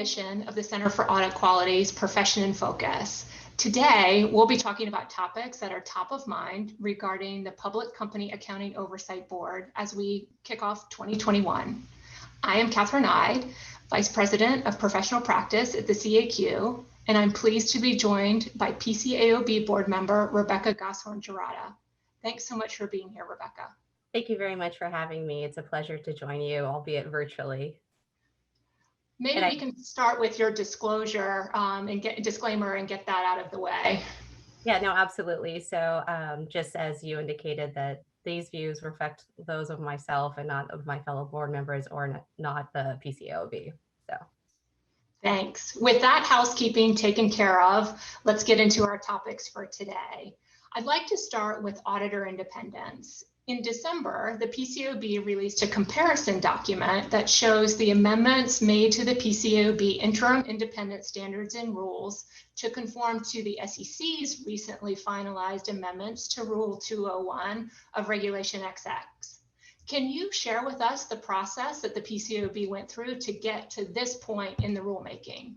edition of the Center for Audit Quality's Profession in Focus. Today, we'll be talking about topics that are top of mind regarding the Public Company Accounting Oversight Board as we kick off 2021. I am Catherine Ide, Vice President of Professional Practice at the CAQ, and I'm pleased to be joined by PCAOB board member Rebekah Jurata. Thanks so much for being here, Rebekah. Thank you very much for having me. It's a pleasure to join you, albeit virtually. Maybe we can start with your disclosure and get a disclaimer and get that out of the way. Yeah, no, absolutely. So just as you indicated that these views reflect those of myself and not of my fellow board members or not the PCAOB. So. Thanks. With that housekeeping taken care of, let's get into our topics for today. I'd like to start with Auditor Independence. In December, the PCAOB released a comparison document that shows the amendments made to the PCAOB Interim Independent Standards and Rules to conform to the SEC's recently finalized amendments to Rule 201 of Regulation XX. Can you share with us the process that the PCAOB went through to get to this point in the rulemaking?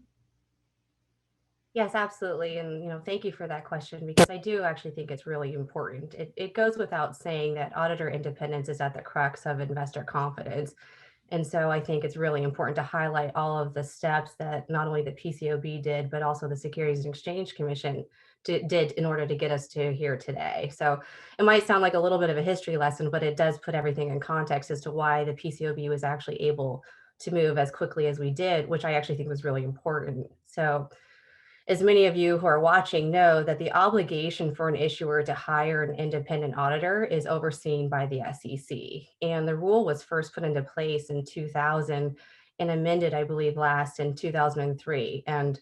Yes, absolutely. And, thank you for that question, because I do actually think it's really important. It goes without saying that auditor independence is at the crux of investor confidence. And so I think it's really important to highlight all of the steps that not only the PCAOB did, but also the Securities and Exchange Commission did in order to get us to here today. So it might sound like a little bit of a history lesson, but it does put everything in context as to why the PCAOB was actually able to move as quickly as we did, which I actually think was really important. So as many of you who are watching know, that the obligation for an issuer to hire an independent auditor is overseen by the SEC. And the rule was first put into place in 2000 and amended, I believe, last in 2003. And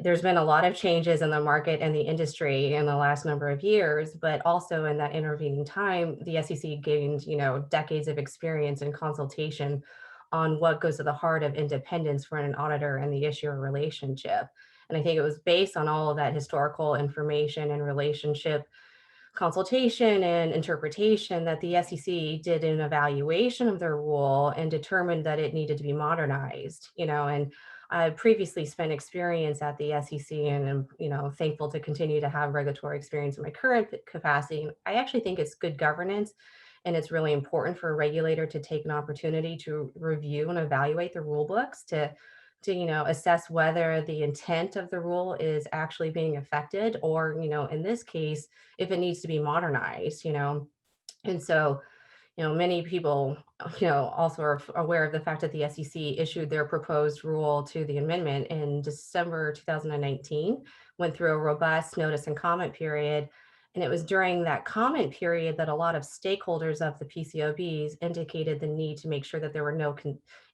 there's been a lot of changes in the market and the industry in the last number of years, but also in that intervening time, the SEC gained, decades of experience and consultation on what goes to the heart of independence for an auditor and the issuer relationship. And I think it was based on all of that historical information and relationship consultation and interpretation that the SEC did an evaluation of their rule and determined that it needed to be modernized, and I previously spent experience at the SEC and am, thankful to continue to have regulatory experience in my current capacity. I actually think it's good governance, and it's really important for a regulator to take an opportunity to review and evaluate the rule books to assess whether the intent of the rule is actually being affected, or, in this case, if it needs to be modernized, And so, many people, also are aware of the fact that the SEC issued their proposed rule to the amendment in December 2019, went through a robust notice and comment period. And it was during that comment period that a lot of stakeholders of the PCAOBs indicated the need to make sure that there were no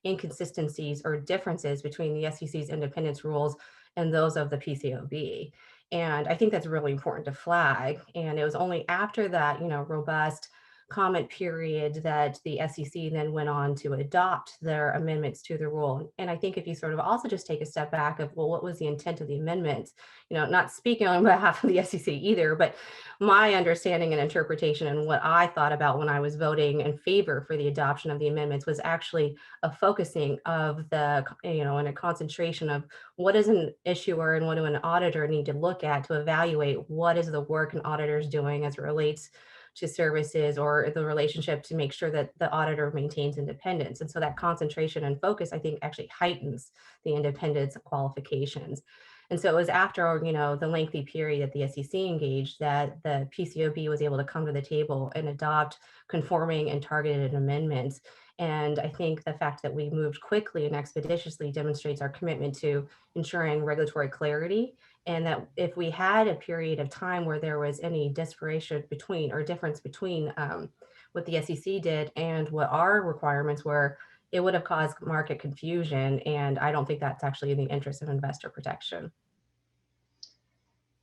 inconsistencies or differences between the SEC's independence rules and those of the PCAOB. And I think that's really important to flag. And it was only after that, robust comment period that the SEC then went on to adopt their amendments to the rule. And I think if you sort of also just take a step back of, well, what was the intent of the amendments? Not speaking on behalf of the SEC either, but my understanding and interpretation and what I thought about when I was voting in favor for the adoption of the amendments was actually a focusing of the, and a concentration of what does an issuer and what do an auditor need to look at to evaluate what is the work an auditor is doing as it relates to services or the relationship to make sure that the auditor maintains independence. And so that concentration and focus, I think, actually heightens the independence qualifications. And so it was after, the lengthy period that the SEC engaged that the PCAOB was able to come to the table and adopt conforming and targeted amendments. And I think the fact that we moved quickly and expeditiously demonstrates our commitment to ensuring regulatory clarity, and that if we had a period of time where there was any disparation between or difference between what the SEC did and what our requirements were, it would have caused market confusion. And I don't think that's actually in the interest of investor protection.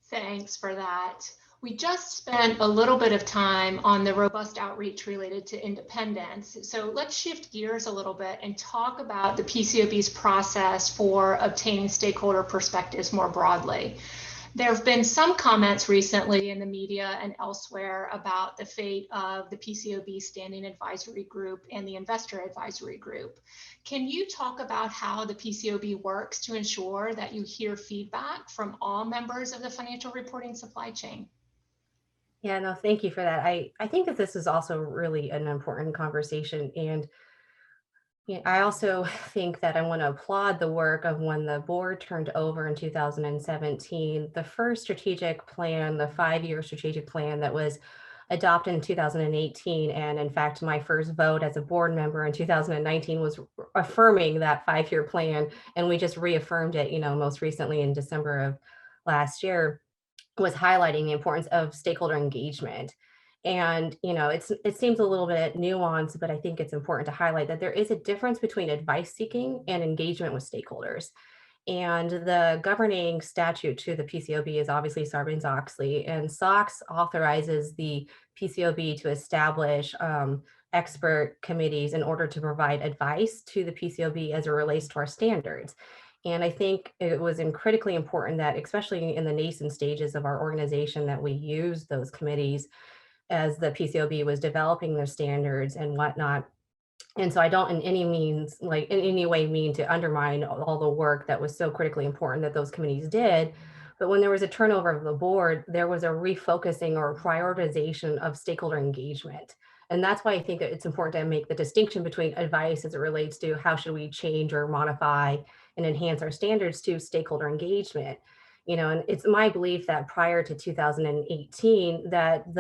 Thanks for that. We just spent a little bit of time on the robust outreach related to independence. So let's shift gears a little bit and talk about the PCAOB's process for obtaining stakeholder perspectives more broadly. There have been some comments recently in the media and elsewhere about the fate of the PCAOB Standing Advisory Group and the Investor Advisory Group. Can you talk about how the PCAOB works to ensure that you hear feedback from all members of the financial reporting supply chain? Yeah, no, thank you for that. I think that this is also really an important conversation. And yeah, I also think that I want to applaud the work of when the board turned over in 2017, the first strategic plan, the 5-year strategic plan that was adopted in 2018. And in fact, my first vote as a board member in 2019 was affirming that 5-year plan. And we just reaffirmed it, most recently in December of last year, was highlighting the importance of stakeholder engagement. And, it seems a little bit nuanced, but I think it's important to highlight that there is a difference between advice seeking and engagement with stakeholders. And the governing statute to the PCAOB is obviously Sarbanes-Oxley, and SOX authorizes the PCAOB to establish expert committees in order to provide advice to the PCAOB as it relates to our standards. And I think it was critically important that, especially in the nascent stages of our organization, that we use those committees as the PCAOB was developing their standards and whatnot. And so I don't in any means, like in any way, mean to undermine all the work that was so critically important that those committees did. But when there was a turnover of the board, there was a refocusing or prioritization of stakeholder engagement. And that's why I think that it's important to make the distinction between advice as it relates to how should we change or modify and enhance our standards to stakeholder engagement. And it's my belief that prior to 2018, that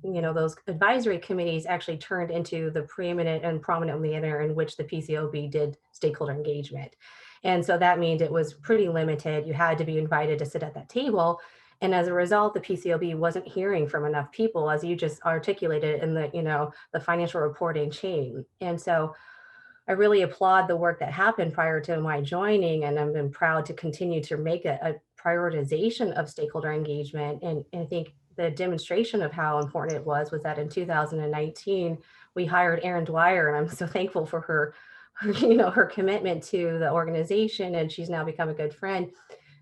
those advisory committees actually turned into the preeminent and prominent manner in which the PCAOB did stakeholder engagement. And so that means it was pretty limited. You had to be invited to sit at that table. And as a result, the PCAOB wasn't hearing from enough people, as you just articulated in the financial reporting chain. And so I really applaud the work that happened prior to my joining, and I'm proud to continue to make a prioritization of stakeholder engagement. And I think the demonstration of how important it was that in 2019, we hired Erin Dwyer, and I'm so thankful for her commitment to the organization, and she's now become a good friend.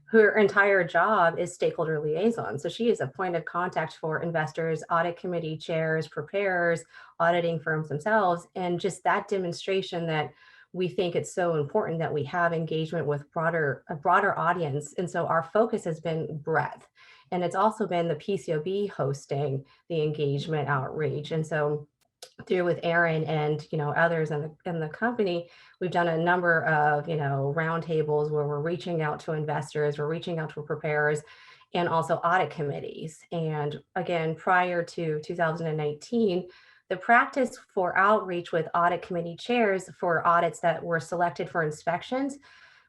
Her entire job is stakeholder liaison. So she is a point of contact for investors, audit committee chairs, preparers, auditing firms themselves. And just that demonstration that we think it's so important that we have engagement with a broader audience. And so our focus has been breadth. And it's also been the PCAOB hosting the engagement outreach. And so through with Erin and others in the company, we've done a number of roundtables where we're reaching out to investors, we're reaching out to preparers, and also audit committees. And again, prior to 2019, the practice for outreach with audit committee chairs for audits that were selected for inspections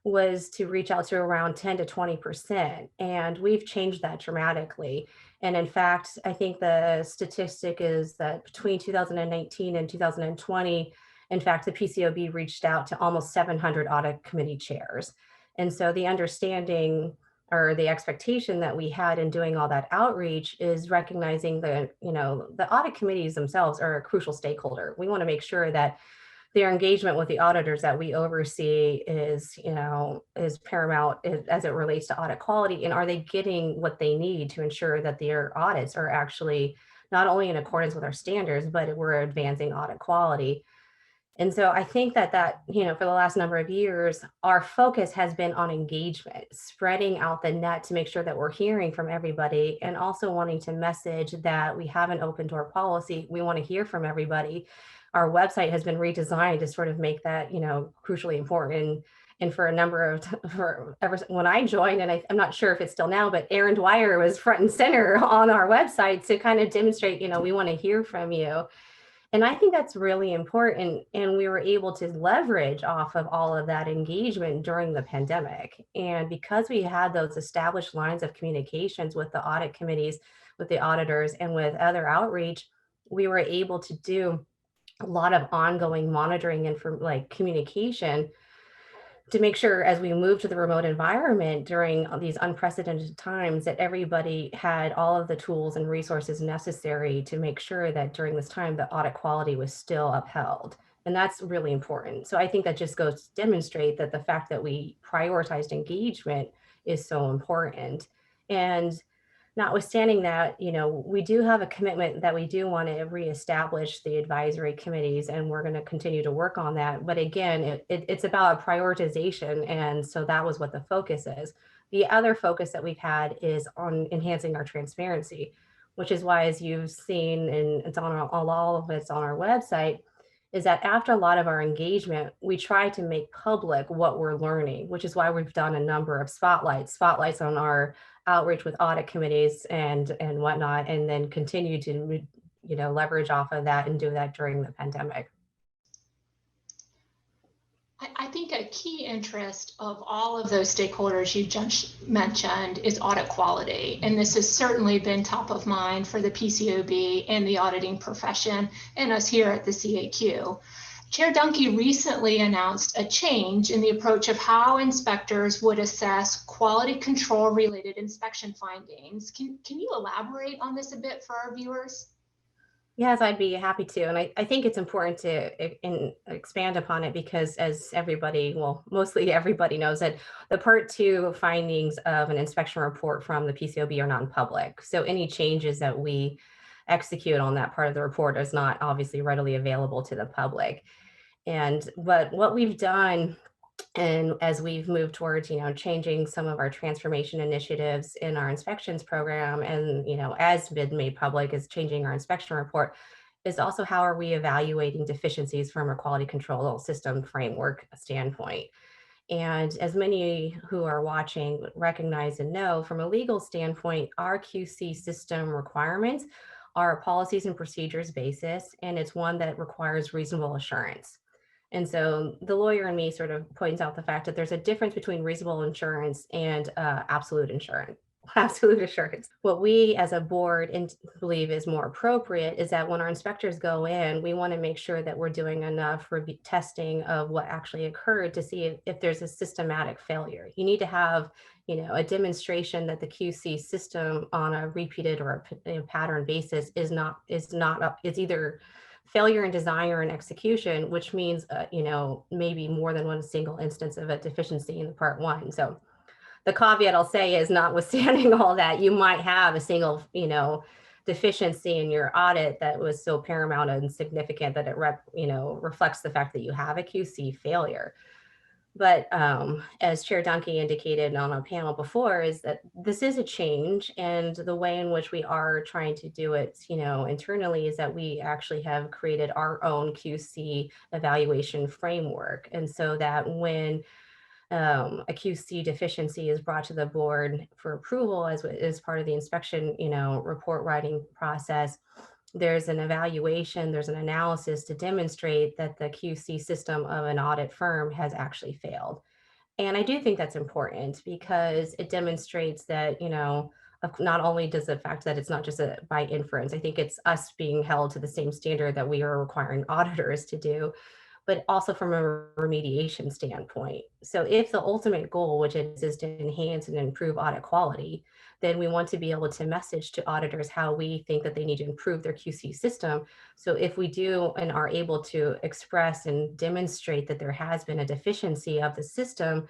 was to reach out to around 10 to 20%. And we've changed that dramatically. And in fact, I think the statistic is that between 2019 and 2020, in fact, the PCAOB reached out to almost 700 audit committee chairs. And so the understanding or the expectation that we had in doing all that outreach is recognizing that, the audit committees themselves are a crucial stakeholder. We want to make sure that their engagement with the auditors that we oversee is paramount as it relates to audit quality. And are they getting what they need to ensure that their audits are actually not only in accordance with our standards, but we're advancing audit quality. And so I think that for the last number of years, our focus has been on engagement, spreading out the net to make sure that we're hearing from everybody, and also wanting to message that we have an open door policy. We want to hear from everybody. Our website has been redesigned to sort of make that, crucially important. And for a number of, when I joined, and I'm not sure if it's still now, but Erin Dwyer was front and center on our website to kind of demonstrate, we want to hear from you. And I think that's really important. And we were able to leverage off of all of that engagement during the pandemic. And because we had those established lines of communications with the audit committees, with the auditors, and with other outreach, we were able to do a lot of ongoing monitoring and communication to make sure as we move to the remote environment during these unprecedented times that everybody had all of the tools and resources necessary to make sure that during this time the audit quality was still upheld. And that's really important. So I think that just goes to demonstrate that the fact that we prioritized engagement is so important. And notwithstanding that, we do have a commitment that we do want to reestablish the advisory committees, and we're going to continue to work on that. But again, it's about prioritization. And so that was what the focus is. The other focus that we've had is on enhancing our transparency, which is why, as you've seen, and it's on all of it's on our website, is that after a lot of our engagement, we try to make public what we're learning, which is why we've done a number of spotlights on our outreach with audit committees and whatnot, and then continue to leverage off of that and do that during the pandemic. I think a key interest of all of those stakeholders you just mentioned is audit quality. And this has certainly been top of mind for the PCAOB and the auditing profession and us here at the CAQ. Chair Dunkey recently announced a change in the approach of how inspectors would assess quality control related inspection findings. Can you elaborate on this a bit for our viewers? Yes, I'd be happy to. And I think it's important to expand upon it because, as everybody, well, mostly everybody knows, that the Part 2 findings of an inspection report from the PCAOB are non-public. So any changes that we execute on that part of the report is not obviously readily available to the public. But what we've done, and as we've moved towards, changing some of our transformation initiatives in our inspections program, and, as been made public, is changing our inspection report, is also how are we evaluating deficiencies from a quality control system framework standpoint. And as many who are watching recognize and know, from a legal standpoint, our QC system requirements are a policies and procedures basis, and it's one that requires reasonable assurance. And so the lawyer in me sort of points out the fact that there's a difference between reasonable assurance and absolute assurance. What we as a board believe is more appropriate is that when our inspectors go in, we want to make sure that we're doing enough testing of what actually occurred to see if there's a systematic failure. You need to have, a demonstration that the QC system on a repeated or a pattern basis is either failure in design or in execution, which means, maybe more than one single instance of a deficiency in the Part 1. So the caveat I'll say is, notwithstanding all that, you might have a single, deficiency in your audit that was so paramount and significant that it reflects the fact that you have a QC failure. But as Chair Dunkey indicated on a panel before, is that this is a change, and the way in which we are trying to do it, internally, is that we actually have created our own QC evaluation framework. And so that when a QC deficiency is brought to the board for approval as part of the inspection, report writing process, there's an evaluation, there's an analysis to demonstrate that the QC system of an audit firm has actually failed. And I do think that's important because it demonstrates that, not only does the fact that it's not just by inference, I think it's us being held to the same standard that we are requiring auditors to do, but also from a remediation standpoint. So if the ultimate goal, which is to enhance and improve audit quality, then we want to be able to message to auditors how we think that they need to improve their QC system. So if we do and are able to express and demonstrate that there has been a deficiency of the system,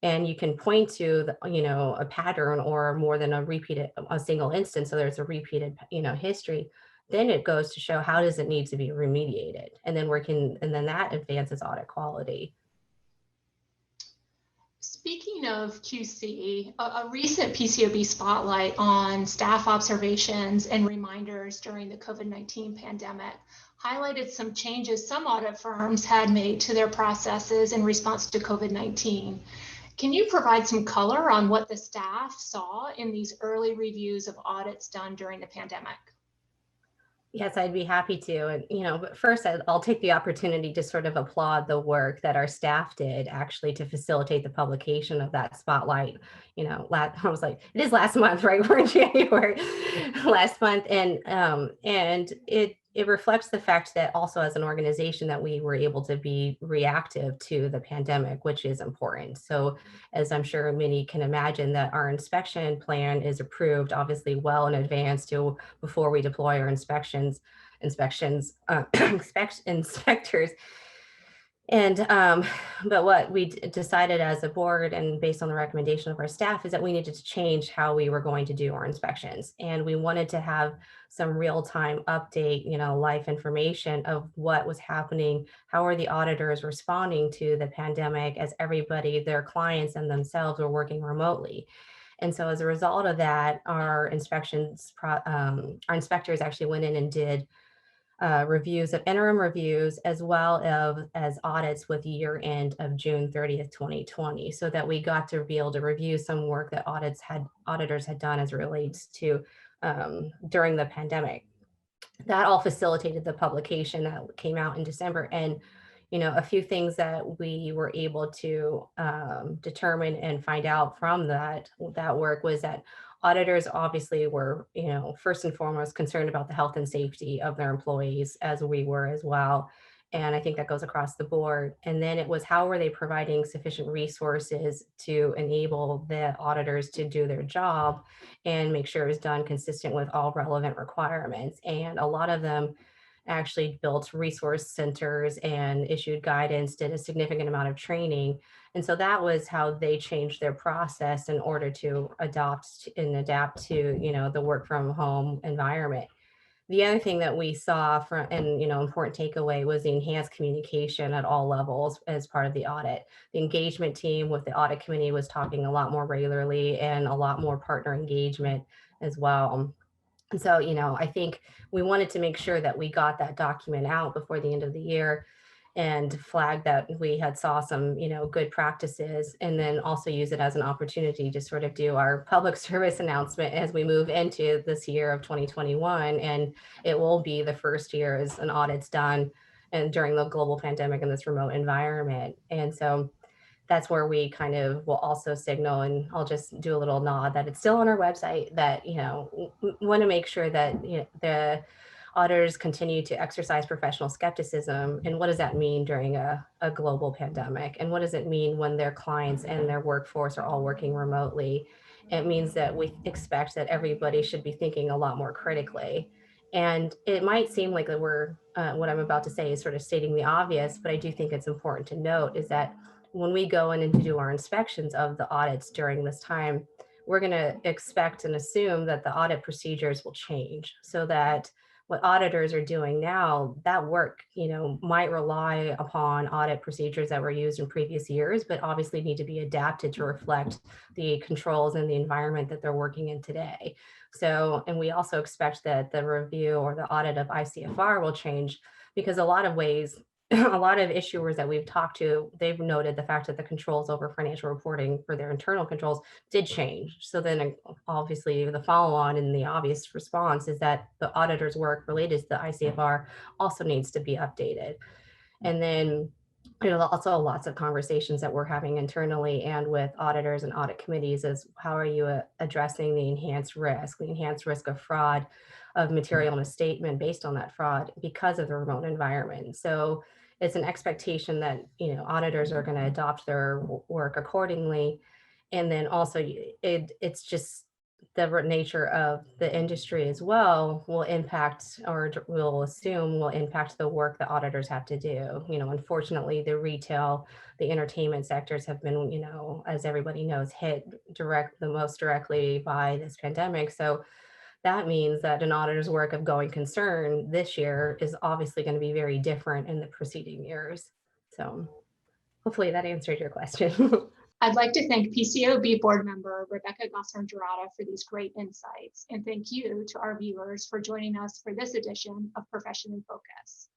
and you can point to a pattern or more than a single instance, so there's a repeated history, then it goes to show how does it need to be remediated, and then that advances audit quality. Speaking of QC, a recent PCAOB spotlight on staff observations and reminders during the COVID-19 pandemic highlighted some changes some audit firms had made to their processes in response to COVID-19. Can you provide some color on what the staff saw in these early reviews of audits done during the pandemic? Yes, I'd be happy to. And, but first I'll take the opportunity to sort of applaud the work that our staff did actually to facilitate the publication of that spotlight. I was like, it is last month, right? We're in January last month. And it reflects the fact that also as an organization that we were able to be reactive to the pandemic, which is important. So as I'm sure many can imagine, that our inspection plan is approved obviously well in advance before we deploy our inspectors. And, but what we decided as a board and based on the recommendation of our staff is that we needed to change how we were going to do our inspections. And we wanted to have some real-time update, life information of what was happening, how are the auditors responding to the pandemic as everybody, their clients and themselves were working remotely. And so as a result of that, our our inspectors actually went in and did reviews of interim reviews as well as audits with year end of June 30th, 2020, so that we got to be able to review some work that auditors had done as it relates to during the pandemic. That all facilitated the publication that came out in December. And a few things that we were able to determine and find out from that work was that auditors obviously were, first and foremost concerned about the health and safety of their employees, as we were as well. And I think that goes across the board. And then it was, how were they providing sufficient resources to enable the auditors to do their job and make sure it was done consistent with all relevant requirements. And a lot of them actually built resource centers and issued guidance, did a significant amount of training. And so that was how they changed their process in order to adopt and adapt to, the work from home environment. The other thing that we saw from, and important takeaway, was the enhanced communication at all levels as part of the audit. The engagement team with the audit committee was talking a lot more regularly and a lot more partner engagement as well. And so, I think we wanted to make sure that we got that document out before the end of the year and flag that we had saw some, good practices, and then also use it as an opportunity to sort of do our public service announcement as we move into this year of 2021. And it will be the first year as an audit's done and during the global pandemic in this remote environment. And so that's where we kind of will also signal, and I'll just do a little nod that it's still on our website, that, want to make sure that the auditors continue to exercise professional skepticism. And what does that mean during a global pandemic? And what does it mean when their clients and their workforce are all working remotely? It means that we expect that everybody should be thinking a lot more critically. And it might seem like that we're, what I'm about to say is sort of stating the obvious, but I do think it's important to note is that when we go in and do our inspections of the audits during this time, we're going to expect and assume that the audit procedures will change, so that what auditors are doing now, that work, might rely upon audit procedures that were used in previous years, but obviously need to be adapted to reflect the controls and the environment that they're working in today. So, and we also expect that the review or the audit of ICFR will change, because a lot of ways, a lot of issuers that we've talked to, they've noted the fact that the controls over financial reporting for their internal controls did change. So then obviously the follow on and the obvious response is that the auditor's work related to the ICFR also needs to be updated. And then also lots of conversations that we're having internally and with auditors and audit committees is, how are you addressing the enhanced risk of fraud, of material misstatement based on that fraud because of the remote environment. So it's an expectation that, auditors are going to adopt their work accordingly. And then also it's just the nature of the industry as well will impact, or we'll assume will impact, the work that auditors have to do. Unfortunately, the retail, the entertainment sectors have been, as everybody knows, hit the most directly by this pandemic. So that means that an auditor's work of going concern this year is obviously going to be very different in the preceding years. So hopefully that answered your question. I'd like to thank PCAOB board member Rebekah Jurata for these great insights. And thank you to our viewers for joining us for this edition of Profession in Focus.